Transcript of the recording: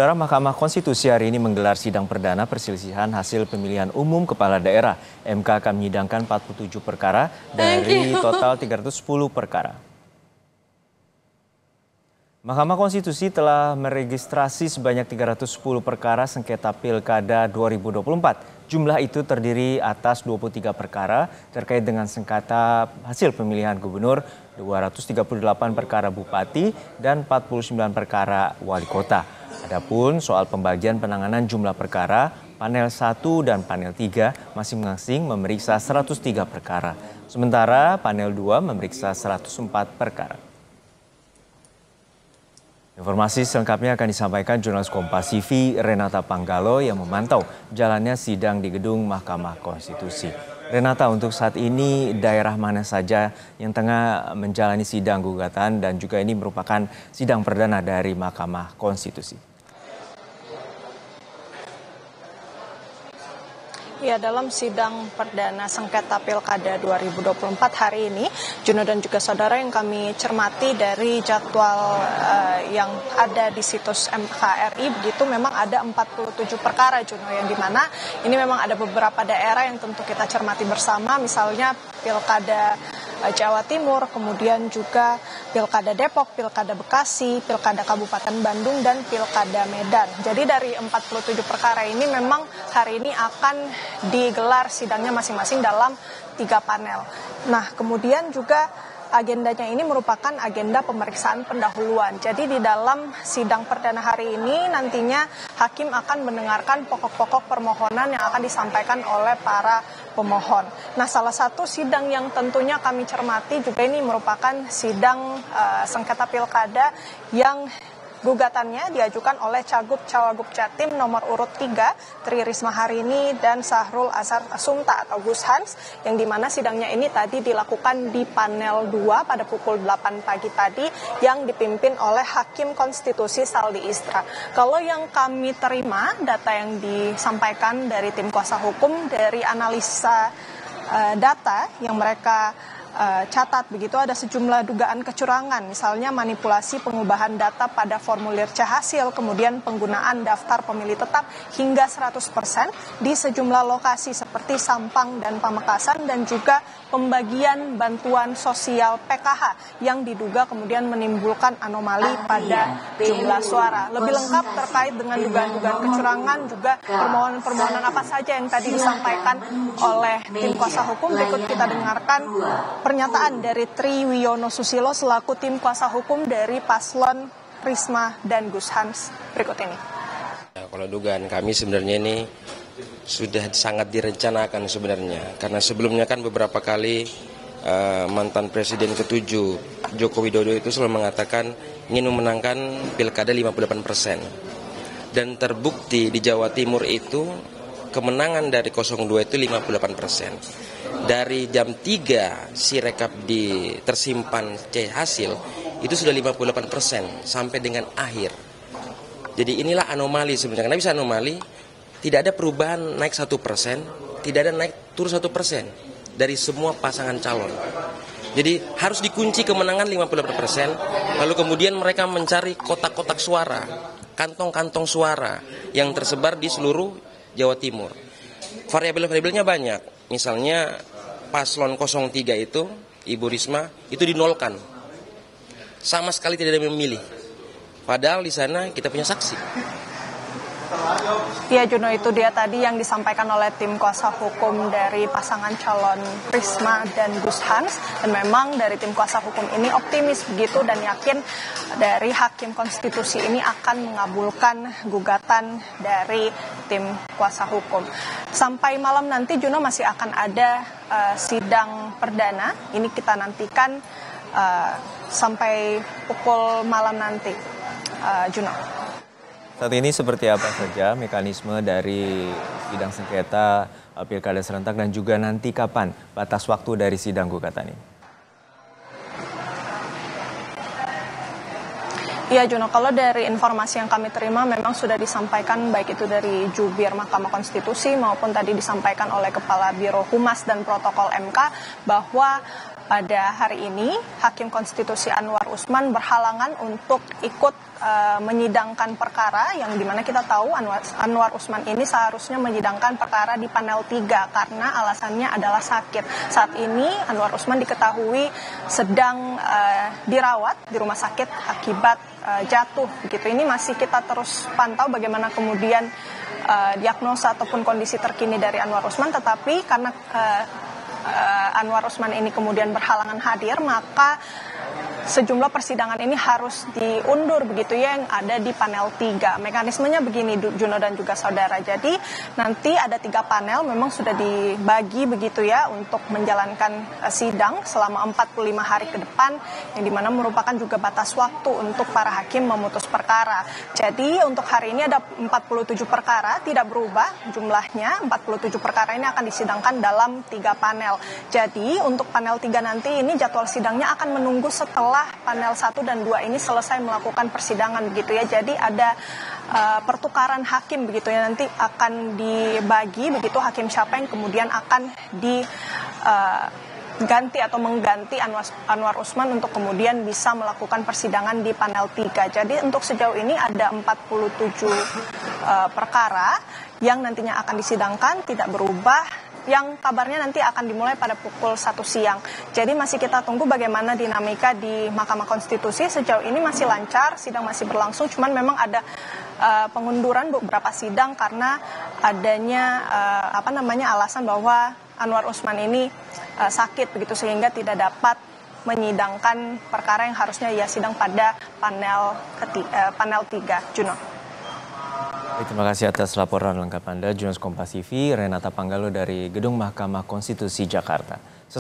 Saudara, Mahkamah Konstitusi hari ini menggelar sidang perdana perselisihan hasil pemilihan umum kepala daerah. MK akan menyidangkan 47 perkara dari total 310 perkara. Mahkamah Konstitusi telah meregistrasi sebanyak 310 perkara sengketa Pilkada 2024. Jumlah itu terdiri atas 23 perkara terkait dengan sengketa hasil pemilihan gubernur, 238 perkara bupati, dan 49 perkara wali kota. Adapun soal pembagian penanganan jumlah perkara, panel 1 dan panel 3 masing-masing memeriksa 103 perkara. Sementara panel 2 memeriksa 104 perkara. Informasi selengkapnya akan disampaikan jurnalis Kompas TV Renata Panggalo yang memantau jalannya sidang di gedung Mahkamah Konstitusi. Renata, untuk saat ini daerah mana saja yang tengah menjalani sidang gugatan dan juga ini merupakan sidang perdana dari Mahkamah Konstitusi? Ya, dalam sidang perdana sengketa Pilkada 2024 hari ini, Juno dan juga saudara yang kami cermati dari jadwal yang ada di situs MKRI, begitu memang ada 47 perkara, Juno, yang dimana ini memang ada beberapa daerah yang tentu kita cermati bersama, misalnya Pilkada Jawa Timur, kemudian juga Pilkada Depok, Pilkada Bekasi, Pilkada Kabupaten Bandung, dan Pilkada Medan. Jadi dari 47 perkara ini memang hari ini akan digelar sidangnya masing-masing dalam 3 panel. Nah, kemudian juga agendanya ini merupakan agenda pemeriksaan pendahuluan. Jadi di dalam sidang perdana hari ini nantinya hakim akan mendengarkan pokok-pokok permohonan yang akan disampaikan oleh para pemohon. Nah, salah satu sidang yang tentunya kami cermati juga ini merupakan sidang sengketa pilkada yang gugatannya diajukan oleh Cagup-Cawagup Jatim nomor urut 3, Tri Risma Harini dan Sahrul Azhar Sumta atau Gus Hans, yang dimana sidangnya ini tadi dilakukan di panel 2 pada pukul 8 pagi tadi yang dipimpin oleh Hakim Konstitusi Saldi Isra. Kalau yang kami terima, data yang disampaikan dari tim kuasa hukum dari analisa data yang mereka catat, begitu ada sejumlah dugaan kecurangan, misalnya manipulasi pengubahan data pada formulir C-hasil, kemudian penggunaan daftar pemilih tetap hingga 100% di sejumlah lokasi seperti Sampang dan Pamekasan, dan juga pembagian bantuan sosial PKH yang diduga kemudian menimbulkan anomali pada jumlah suara. Lebih lengkap terkait dengan dugaan-dugaan kecurangan, juga permohonan-permohonan apa saja yang tadi disampaikan oleh tim kuasa hukum, berikut kita dengarkan pernyataan dari Tri Wiono Susilo selaku tim kuasa hukum dari paslon Risma dan Gus Hans berikut ini. Ya, kalau dugaan kami sebenarnya ini sudah sangat direncanakan sebenarnya, karena sebelumnya kan beberapa kali mantan Presiden ke-7 Joko Widodo itu selalu mengatakan ingin memenangkan pilkada 58%, dan terbukti di Jawa Timur itu kemenangan dari 02 itu 58%. Dari jam 3 Sirekap tersimpan C-hasil itu sudah 58% sampai dengan akhir. Jadi inilah anomali sebenarnya. Karena bisa anomali, tidak ada perubahan naik 1%, tidak ada naik turun 1% dari semua pasangan calon. Jadi harus dikunci kemenangan 58%, lalu kemudian mereka mencari kotak-kotak suara, kantong-kantong suara yang tersebar di seluruh Jawa Timur. Variabel-variabelnya banyak. Misalnya paslon 03 itu, Ibu Risma, itu dinolkan. Sama sekali tidak ada yang memilih. Padahal di sana kita punya saksi. Ya, Juno, itu dia tadi yang disampaikan oleh tim kuasa hukum dari pasangan calon Risma dan Gus Hans. Dan memang dari tim kuasa hukum ini optimis begitu dan yakin dari Hakim Konstitusi ini akan mengabulkan gugatan dari tim kuasa hukum. Sampai malam nanti, Juno, masih akan ada sidang perdana. Ini kita nantikan sampai pukul malam nanti, Juno. Saat ini seperti apa saja mekanisme dari sidang sengketa Pilkada serentak dan juga nanti kapan batas waktu dari sidang gugatan ini? Ya, Juno, kalau dari informasi yang kami terima memang sudah disampaikan baik itu dari jubir Mahkamah Konstitusi maupun tadi disampaikan oleh Kepala Biro Humas dan Protokol MK bahwa pada hari ini Hakim Konstitusi Anwar Usman berhalangan untuk ikut menyidangkan perkara yang dimana kita tahu Anwar Usman ini seharusnya menyidangkan perkara di panel 3 karena alasannya adalah sakit. Saat ini Anwar Usman diketahui sedang dirawat di rumah sakit akibat jatuh. Begitu, ini masih kita terus pantau bagaimana kemudian diagnosa ataupun kondisi terkini dari Anwar Usman, tetapi karena Anwar Usman ini kemudian berhalangan hadir, maka sejumlah persidangan ini harus diundur begitu ya, yang ada di panel 3. Mekanismenya begini Juno dan juga saudara. Jadi nanti ada 3 panel memang sudah dibagi begitu ya untuk menjalankan sidang selama 45 hari ke depan, yang dimana merupakan juga batas waktu untuk para hakim memutus perkara. Jadi untuk hari ini ada 47 perkara, tidak berubah jumlahnya. 47 perkara ini akan disidangkan dalam 3 panel. Jadi untuk panel 3 nanti ini jadwal sidangnya akan menunggu setelah panel 1 dan 2 ini selesai melakukan persidangan begitu ya. Jadi ada pertukaran hakim begitu ya, nanti akan dibagi begitu hakim siapa yang kemudian akan diganti atau mengganti Anwar Usman untuk kemudian bisa melakukan persidangan di panel 3. Jadi untuk sejauh ini ada 47 perkara yang nantinya akan disidangkan, tidak berubah, yang kabarnya nanti akan dimulai pada pukul 1 siang. Jadi masih kita tunggu bagaimana dinamika di Mahkamah Konstitusi. Sejauh ini masih lancar, sidang masih berlangsung, cuman memang ada pengunduran beberapa sidang karena adanya alasan bahwa Anwar Usman ini sakit begitu, sehingga tidak dapat menyidangkan perkara yang harusnya ia sidang pada panel 3. Juno. Terima kasih atas laporan lengkap Anda, Jurnalis Kompas TV, Renata Panggalo dari Gedung Mahkamah Konstitusi Jakarta.